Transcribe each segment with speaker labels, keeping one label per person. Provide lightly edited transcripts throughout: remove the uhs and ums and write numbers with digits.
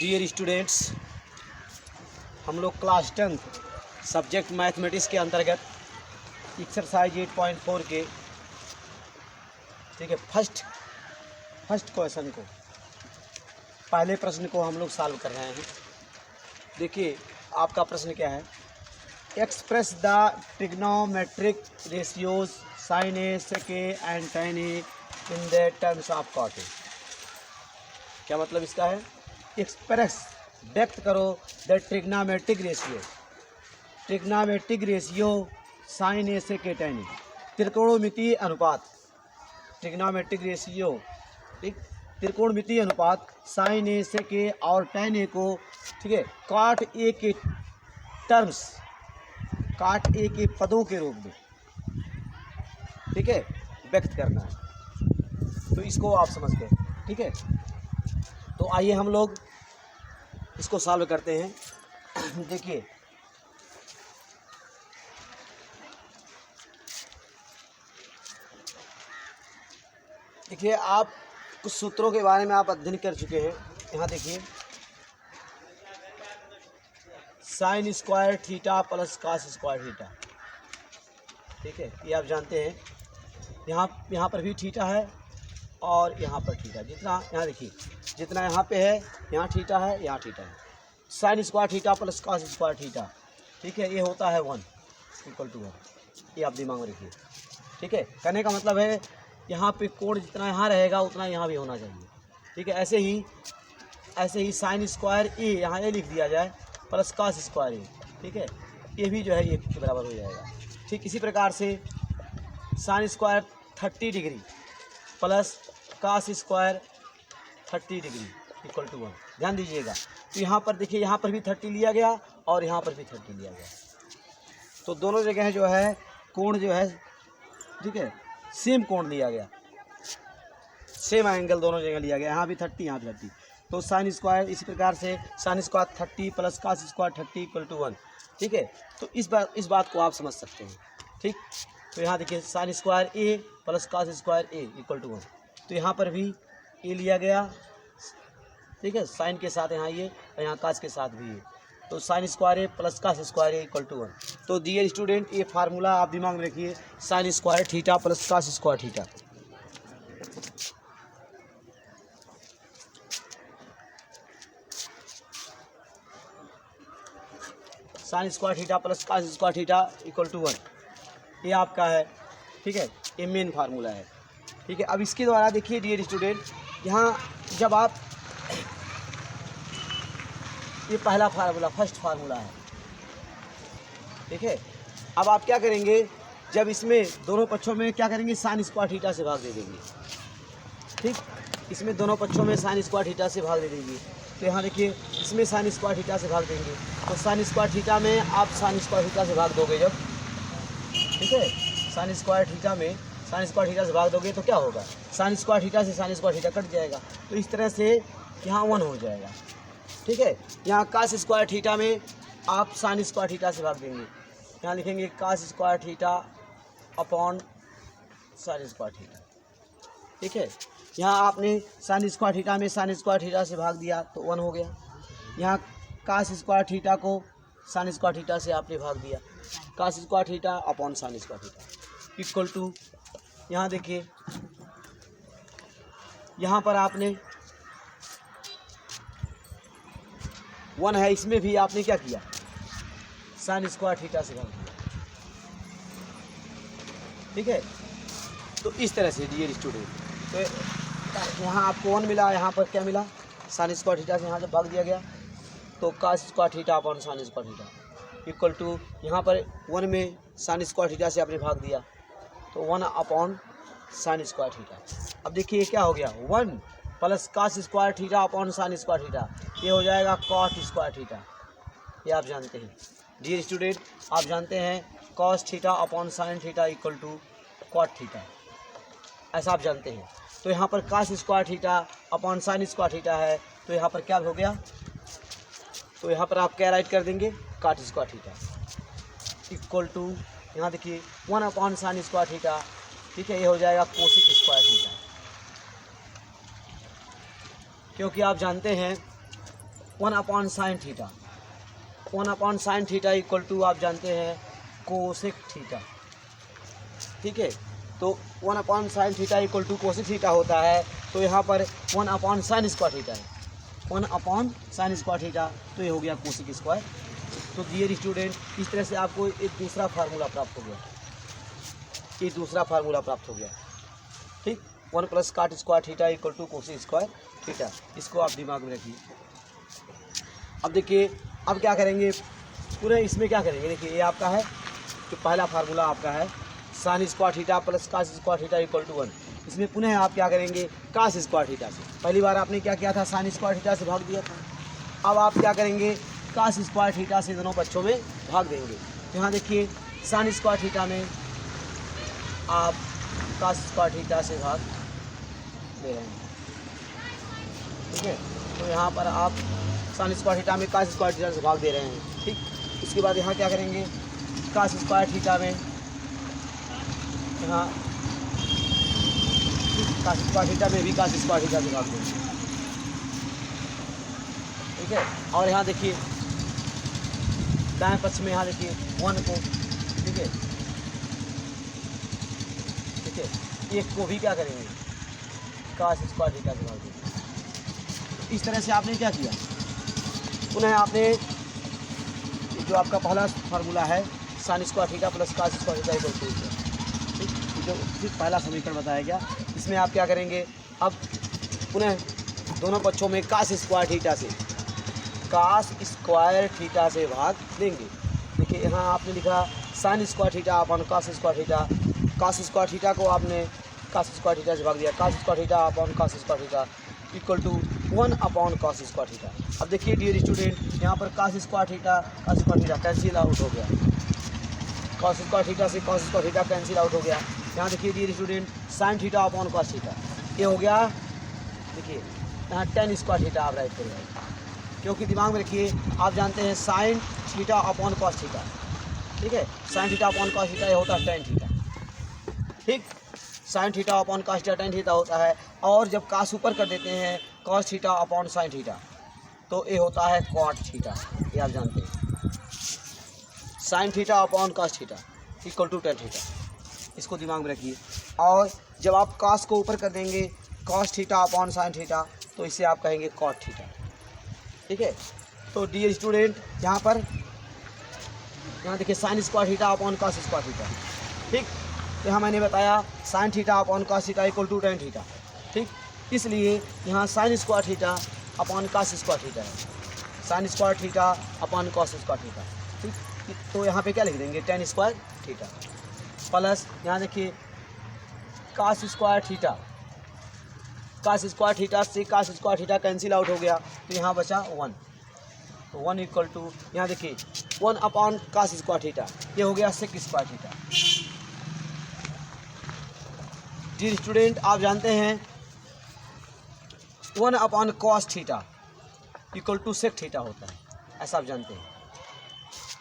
Speaker 1: Dear students, हम लोग class 10 subject mathematics के अंतर्गत एक्सरसाइज 8.4 के ठीक है फर्स्ट क्वेश्चन को पहले प्रश्न को हम लोग सॉल्व कर रहे हैं। देखिए आपका प्रश्न क्या है। Express the trigonometric ratios sine A sec A and tan A in the terms of cot A. क्या मतलब इसका है? एक्सप्रेस व्यक्त करो the trigonometric ratio sine A sec A tan A, त्रिकोणमितीय अनुपात, ट्रिग्नोमेट्रिक रेशियो त्रिकोणमितीय अनुपात साइन ए सेक ए और tan ए को ठीक है कॉट ए के टर्म्स, कॉट ए के पदों के रूप में ठीक है व्यक्त करना है। तो इसको आप समझ गए, ठीक है। तो आइए हम लोग इसको सॉल्व करते हैं। देखिए आप कुछ सूत्रों के बारे में आप अध्ययन कर चुके हैं। यहाँ देखिए sine square theta plus cos square theta, ठीक है, ये आप जानते हैं। यहाँ पर भी थीटा है और यहाँ पर थीटा, जितना यहाँ देखिए जितना यहाँ पे है यहाँ थीटा है, यहाँ थीटा है। Sine square theta plus cos square theta, ठीक है, ये होता है 1 = 1। ये आप दिमाग में रखिए, ठीक है। कहने का मतलब है यहाँ पे कोण जितना यहाँ रहेगा उतना यहाँ भी होना चाहिए, ठीक है। ऐसे ही साइन स्क्वायर ए यहाँ ए लिख दिया जाए प्लस कॉस स्क्वायर ए, ठीक है, ये भी जो है ये के बराबर हो जाएगा। ठीक इसी प्रकार से sine square 30 degree plus cos square 30 degree = 1। ध्यान दीजिएगा। तो यहाँ पर देखिए यहाँ पर भी 30 लिया गया और यहाँ पर भी 30 लिया गया। तो दोनों जगह जो है कोण जो है ठीक है सेम कोण लिया गया, सेम एंगल दोनों जगह लिया गया। यहाँ भी 30 यहाँ भी 30। तो साइन स्क्वायर इसी प्रकार से sine square 30 plus cos square 30 = 1, ठीक है। तो इस बात को आप समझ सकते हैं, ठीक। तो यहाँ देखिए साइन स्क्वायर ए प्लस कॉस स्क्वायर ए = 1। तो यहाँ पर भी ए लिया गया, ठीक है, साइन के साथ यहाँ ये और यहाँ कॉस के साथ भी ये। तो साइन स्क्वायर ए प्लस कॉस स्क्वायर ए = 1। तो डियर स्टूडेंट ये फार्मूला आप दिमाग में रखिए, sign square theta plus cos square theta. Sign square theta plus cos square theta = 1, ये आपका है, ठीक है। ये मेन फार्मूला है, ठीक है। अब इसके द्वारा देखिए डियर स्टूडेंट, यहाँ जब आप ये पहला फार्मूला फर्स्ट फार्मूला है, ठीक है। अब आप क्या करेंगे, जब इसमें दोनों पक्षों में क्या करेंगे साइन स्क्वायर थीटा से भाग दे देंगे, ठीक। इसमें दोनों पक्षों में साइन स्क्वायर थीटा से भाग दे देंगे। तो यहाँ देखिए इसमें साइन स्क्वायर थीटा से भाग देंगे। तो साइन स्क्वायर थीटा में आप साइन स्क्वायर थीटा से भाग दोगे जब, ठीक है, साइन स्क्वायर थीटा में साइन स्क्वायर थीटा से भाग दोगे तो क्या होगा, साइन स्क्वायर थीटा से साइन स्क्वायर थीटा कट जाएगा। तो इस तरह से यहाँ 1 हो जाएगा, ठीक है। यहाँ कॉस स्क्वायर थीटा में आप साइन स्क्वायर थीटा से भाग देंगे। यहाँ लिखेंगे cos square theta upon sine square theta, ठीक है। यहाँ आपने साइन स्क्वायर थीटा में साइन स्क्वायर थीटा से भाग दिया तो 1 हो गया। यहाँ कॉस स्क्वायर थीटा को साइन स्क्वायर थीटा से आपने भाग दिया, cos square theta upon sine square theta = यहाँ देखिए यहाँ पर आपने 1 है, इसमें भी आपने क्या किया साइन स्क्वायर थीटा से भाग दिया, ठीक है। तो इस तरह से डियर स्टूडेंट, तो यहाँ आपको 1 मिला, यहाँ पर क्या मिला साइन स्क्वायर थीटा से यहाँ जब भाग दिया गया तो cos square theta upon sine square theta = यहाँ पर 1 में साइन स्क्वायर थीटा से आपने भाग दिया तो 1 अपॉन साइन स्क्वायर थीटा। अब देखिए क्या हो गया 1 plus cos square theta upon sine square theta, ये हो जाएगा कॉट स्क्वायर थीटा। ये आप जानते हैं डियर स्टूडेंट, आप जानते हैं cos theta upon sine theta = cot theta, ऐसा आप जानते हैं। तो यहाँ पर cos square theta upon sine square theta है, तो यहाँ पर क्या हो गया, तो यहाँ पर आप क्या राइट कर देंगे कॉट स्क्वायर थीटा = यहाँ देखिए 1 अपॉन साइन स्क्वायर थीटा, ठीक है, ये हो जाएगा कोसिक स्क्वायर थीटा। क्योंकि आप जानते हैं 1 upon sine theta, 1 upon sine theta equal to आप जानते हैं कोसेक थीटा, ठीक है। तो 1 upon sine theta equal to cosec theta होता है, तो यहाँ पर 1 अपॉन साइन स्क्वायर थीटा है, 1 अपॉन साइन स्क्वायर थीटा, तो ये हो गया कोसेक स्क्वायर। तो डियर स्टूडेंट, इस तरह से आपको एक दूसरा फार्मूला प्राप्त हो गया, ये दूसरा फार्मूला प्राप्त हो गया, ठीक। 1 plus cot square theta equal to cosec square theta, इसको आप दिमाग में रखिए। अब देखिए, अब क्या करेंगे, पूरे इसमें क्या करेंगे, देखिए ये आपका है जो पहला फार्मूला आपका है sine square theta plus cos square theta equal to 1। इसमें पुनः आप क्या करेंगे, कास स्क्वायर थीटा से, पहली बार आपने क्या किया था, साइन स्क्वायर थीटा से भाग दिया था। अब आप क्या करेंगे, कास स्क्वायर थीटा से दोनों पक्षों में भाग देंगे। तो यहाँ देखिए साइन स्क्वायर थीटा में आप कास स्क्वायर थीटा से भाग दे रहे हैं, ठीक है। तो यहाँ पर आप साइन स्क्वायर थीटा में कास स्क्वायर थीटा से भाग दे रहे हैं, ठीक। इसके बाद यहाँ क्या करेंगे, कास स्क्वायर थीटा में यहाँ कास स्क्वायर थीटा में भी कास स्क्वायर थीटा से भाग देंगे, ठीक है। और यहाँ देखिए दाएं पक्ष में यहाँ देखिए 1 को, ठीक है, ठीक है, 1 को भी क्या करेंगे, कास स्क्वायर थीटा से भाग देंगे। इस तरह से आपने क्या किया, पुनः आपने जो आपका पहला फार्मूला है sine square theta plus cos square theta equal to, ठीक, जो ठीक पहला समीकरण बताया गया, इसमें आप क्या करेंगे, अब पुनः दोनों पक्षों में कास स्क्वायर थीटा से भाग देंगे। देखिए यहाँ आपने लिखा sine square theta upon cos square theta, cos square theta को आपने कास स्क्वायर थीटा से भाग दिया, cos square theta upon cos square theta equal to 1 upon cos square theta. अब देखिए डियर स्टूडेंट, यहाँ पर cos square theta cancel out हो गया, कास स्क्वायर थीटा से cos square theta cancel out हो गया। यहाँ देखिए dear student, sine theta upon cos theta, ये हो गया, देखिए यहाँ टेन स्क्वायर थीटा आप राइट करेंगे, क्योंकि दिमाग में रखिए आप जानते हैं sine theta upon cos theta, ठीक है, sine theta upon cos theta ये होता है टेन थीटा, ठीक, sign theta upon cos theta tan theta होता है। और जब कास ऊपर कर देते हैं cos theta upon sine theta, तो ये होता है कॉट थीटा, ये आप जानते हैं, sine theta upon cos theta equal to tan theta, इसको दिमाग में रखिए। और जब आप कॉस को ऊपर कर देंगे cos theta upon sine theta, तो इसे आप कहेंगे कॉट थीटा, ठीक है। तो डियर स्टूडेंट, यहाँ पर यहाँ देखिए sine square theta upon cos square theta, ठीक, यहाँ मैंने बताया sine theta upon cos theta equal to tan theta, ठीक, इसलिए यहाँ sine square theta upon cos square theta है, sine square theta upon cos square theta, ठीक। तो यहाँ पे क्या लिख देंगे, टेन स्क्वायर थीटा प्लस यहाँ देखिए cos square theta, cos square theta से cos square theta cancel out हो गया, तो यहाँ बचा 1, तो 1 इक्वल टू यहाँ देखिए 1 अपॉन कॉस स्क्वायर थीटा, ये हो गया sec square theta. Dear student, आप जानते हैं 1 upon cos theta equal to sec theta होता है, ऐसा आप जानते हैं,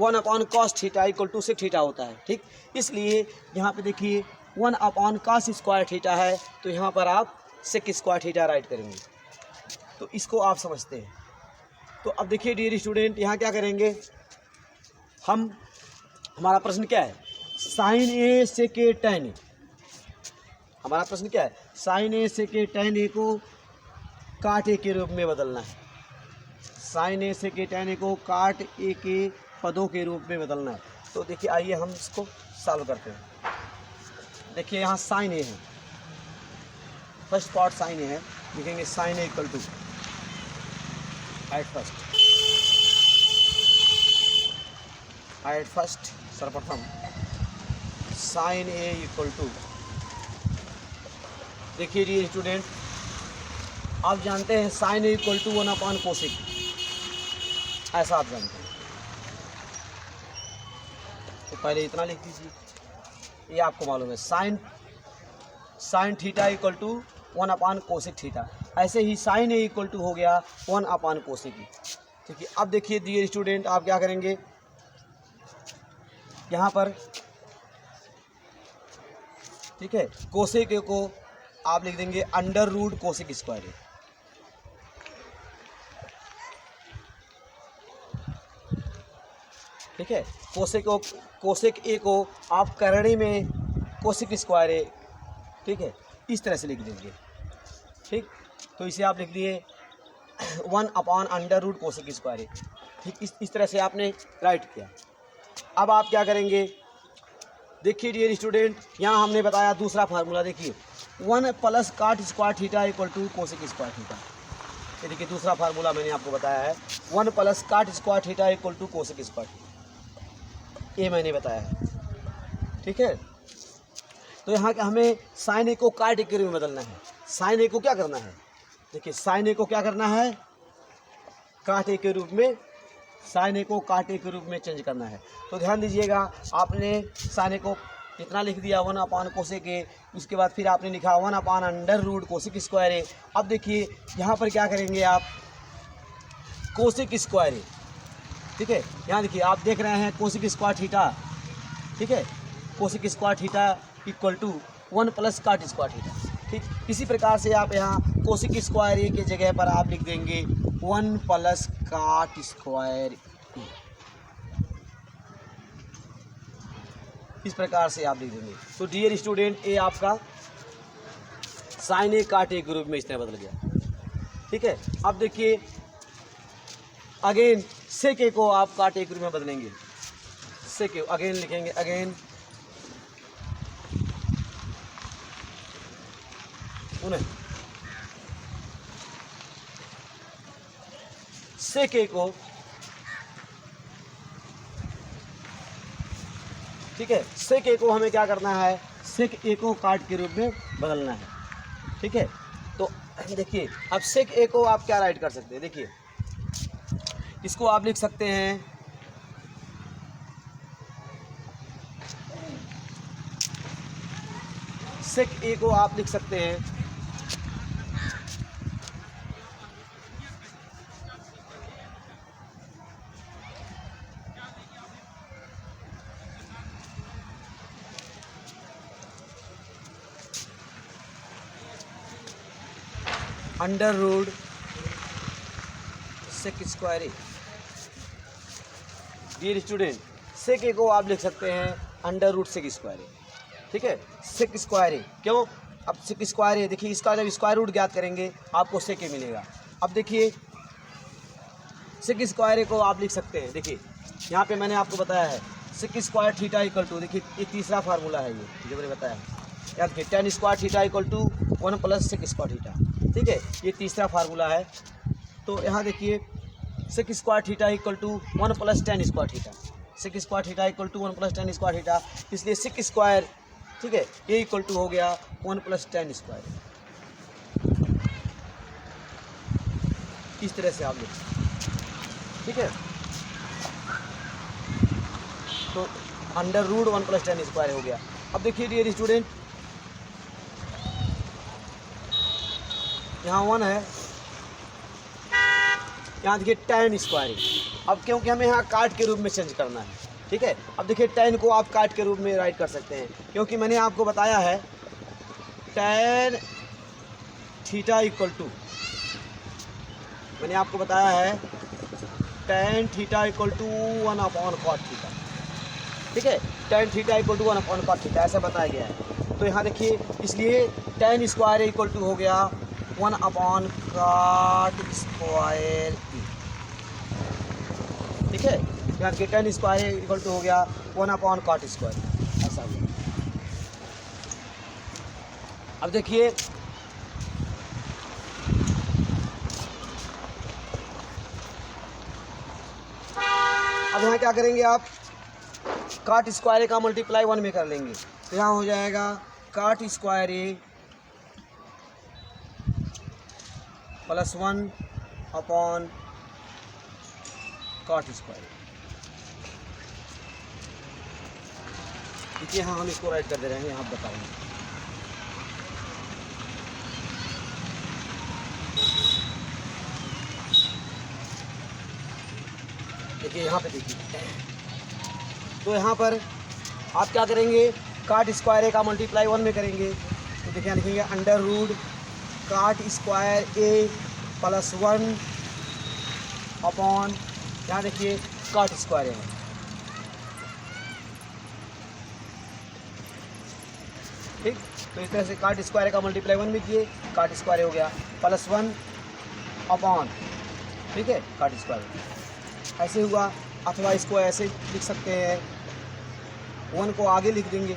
Speaker 1: 1 upon cos theta equal to sec theta होता है, ठीक। इसलिए यहाँ पे देखिए 1 अपॉन कॉस स्क्वायर थीटा है, तो यहाँ पर आप सेक स्क्वायर थीटा राइट करेंगे, तो इसको आप समझते हैं। तो अब देखिए डियर स्टूडेंट, यहाँ क्या करेंगे हम, हमारा प्रश्न क्या है, sign A sec A tan A, हमारा प्रश्न क्या है, sign A sec A tan A को काट ए के रूप में बदलना है, sign A sec A tan A को काट ए के पदों के रूप में बदलना है। तो देखिए आइए हम इसको सॉल्व करते हैं। देखिए यहाँ साइन ए है, फर्स्ट पार्ट साइन ए है, लिखेंगे sine A equal to at first सर्वप्रथम साइन ए इक्वल टू, देखिए डियर स्टूडेंट, आप जानते हैं sine A equal to 1 upon cosec, ऐसा आप जानते हैं, तो पहले इतना लिख दीजिए, ये आपको मालूम है sine theta equal to 1 upon cosec theta, ऐसे ही साइन ए इक्वल टू हो गया 1 अपॉन कोसेक, ठीक है। अब देखिए डियर स्टूडेंट, आप क्या करेंगे, यहाँ पर ठीक है कोसेक ए को आप लिख देंगे अंडर रूट कोसेक स्क्वायर ए, ठीक है। कोसेक ए को आप करणी में कोसेक स्क्वायर ए, ठीक है, इस तरह से लिख देंगे। ठीक, तो इसे आप लिख दिए 1/√, कोसेक स्क्वायर ए। ठीक, इस तरह से आपने राइट किया। अब आप क्या करेंगे, देखिए डियर स्टूडेंट, यहाँ हमने बताया दूसरा फार्मूला, देखिए 1 + cot square theta = cosec square theta. ये देखिए दूसरा फार्मूला मैंने आपको बताया है, 1 + cot square theta = cosec square theta, ये मैंने बताया है। ठीक है, तो यहाँ के हमें साइन ए को काट ए के रूप में बदलना है। साइन ए को क्या करना है, देखिए साइन ए को क्या करना है, काट ए के रूप में, साइन ए को काट ए के रूप में चेंज करना है। तो ध्यान दीजिएगा, आपने साइन ए को इतना लिख दिया 1 कोसेक ए, उसके बाद फिर आपने लिखा 1/√, कोसेक स्क्वायर ए। अब देखिए यहाँ पर क्या करेंगे आप, कोसेक स्क्वायर ए, ठीक है, यहाँ देखिए आप देख रहे हैं कोसेक स्क्वायर थीटा, ठीक है, cosec square theta = 1 + cot square theta. ठीक, इसी प्रकार से आप यहाँ कोसेक स्क्वायर ए के जगह पर आप लिख देंगे 1 + cot स्क्वायर ए, इस प्रकार से आप लिख देंगे। तो डियर स्टूडेंट, ए आपका साइन ए काट ए के रूप में इस तरह बदल गया। ठीक है, अब देखिए अगेन सेक ए को आप काट ए के रूप में बदलेंगे। सेक ए अगेन लिखेंगे, अगेन उन्हें सेक ए को, ठीक है, सेक ए को हमें क्या करना है, सेक ए को काट के रूप में बदलना है। ठीक है, तो देखिए अब सेक ए को आप क्या राइट कर सकते हैं, देखिए इसको आप लिख सकते हैं सेक ए को आप लिख सकते हैं √ सेक स्क्वायर ए। डियर स्टूडेंट, सेक ए को आप लिख सकते हैं √ सेक स्क्वायर ए। ठीक है, सेक स्क्वायर ए, क्यों, अब सेक स्क्वायर ए, देखिए इसका जब स्क्वायर रूट ज्ञात करेंगे आपको सेक ए मिलेगा। अब देखिए सेक स्क्वायर ए को आप लिख सकते हैं, देखिए यहाँ पे मैंने आपको बताया है सेक स्क्वायर थीटा = देखिए ये तीसरा फार्मूला है, ये जो मैंने बताया है, याद रखिए tan square theta = 1 + sec square theta. ठीक है, ये तीसरा फार्मूला है। तो यहाँ देखिए sec square theta = 1 + tan square theta, sec square theta = 1 + tan square theta, इसलिए सेक स्क्वायर, ठीक है, ये = हो गया 1 + tan स्क्वायर। इस तरह से आप लिख, ठीक है, तो √ 1 + tan स्क्वायर हो गया। अब देखिए डियर स्टूडेंट, यहाँ 1 है, यहाँ देखिए tan स्क्वायर। अब क्योंकि हमें यहाँ काट के रूप में चेंज करना है, ठीक है, अब देखिए tan को आप काट के रूप में राइट कर सकते हैं, क्योंकि मैंने आपको बताया है tan थीटा = मैंने आपको बताया है tan थीटा = 1/cot थीटा। ठीक है, tan थीटा = 1/cot थीटा ऐसा बताया गया है। तो यहाँ देखिए इसलिए tan स्क्वायर ए = हो गया 1/cot स्क्वायर ए। ठीक है, यहाँ देखिए tan स्क्वायर ए = हो गया 1/cot स्क्वायर, ऐसा हो गया। अब देखिए अब यहाँ क्या करेंगे आप, काट स्क्वायर ए का मल्टीप्लाई 1 में कर लेंगे, तो यहाँ हो जाएगा काट स्क्वायर ए + 1/cot स्क्वायर। देखिए हाँ, हम इसको राइट कर दे रहे हैं, यहाँ बताएंगे। देखिए यहाँ पे देखिए, तो यहाँ पर आप क्या करेंगे, काट स्क्वायर ए का मल्टीप्लाई 1 में करेंगे, तो देखिए लिखेंगे √ काट स्क्वायर ए + 1/, यहाँ देखिए काट स्क्वायर ए है, तो इस तरह से काट स्क्वायर का मल्टीप्लाई 1 में किए, काट स्क्वायर हो गया प्लस 1 अपॉन, ठीक है, काट स्क्वायर ऐसे हुआ। अथवा इसको ऐसे लिख सकते हैं, 1 को आगे लिख देंगे,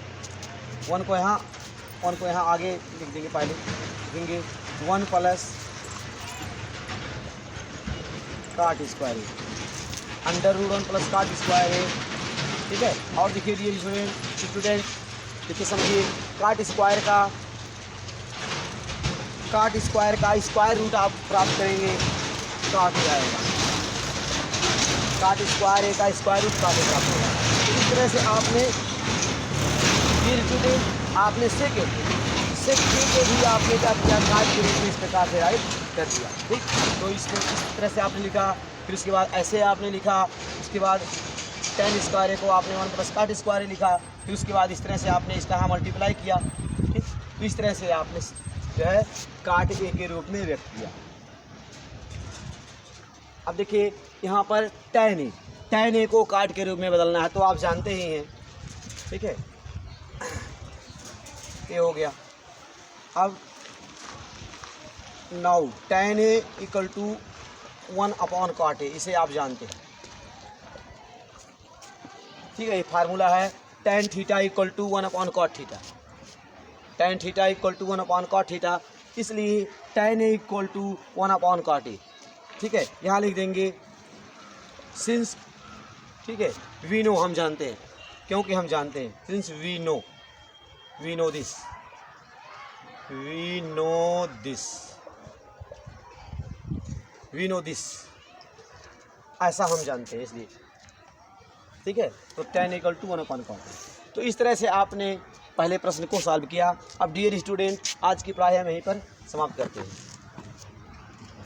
Speaker 1: 1 को यहाँ आगे लिख देंगे, पहले लिखेंगे 1 plus cot square under root 1 plus cot square है, ठीक है। और देखिए डियर स्टूडेंट, देखिए समझिए, काट स्क्वायर का स्क्वायर रूट आप प्राप्त करेंगे, काट हो जाएगा, काट स्क्वायर का स्क्वायर रूट काट प्राप्त होगा। इस तरह से आपने डियर स्टूडेंट, आपने सेक को भी आपने क्या किया, काट के रूप में इस प्रकार से राइट कर दिया, ठीक। तो इस तरह से आपने लिखा, फिर उसके बाद ऐसे आपने लिखा, उसके बाद tan स्क्वायर को आपने 1 प्लस काट स्क्वायर लिखा, फिर उसके बाद इस तरह से आपने इसका यहाँ मल्टीप्लाई किया, ठीक। तो इस तरह से आपने जो है काट ए के रूप में व्यक्त किया। अब देखिए यहाँ पर tan ए को काट के रूप में बदलना है, तो आप जानते ही हैं, ठीक है, ये हो गया। अब now tan A equal to 1 upon cot A, इसे आप जानते हैं, ठीक है। ये फार्मूला है tan theta equal to 1 upon cot theta, tan theta equal to 1 upon cot theta, इसलिए tan A equal to 1 upon cot A, ठीक है। यहाँ लिख देंगे सिंस, ठीक है, वी नो, हम जानते हैं, क्योंकि हम जानते हैं, सिंस वी नो दिस, ऐसा हम जानते हैं, इसलिए, ठीक है। तो tan equal to 1 upon cot. तो इस तरह से आपने पहले प्रश्न को सॉल्व किया। अब डियर स्टूडेंट, आज की पढ़ाई हम यहीं पर समाप्त करते हैं।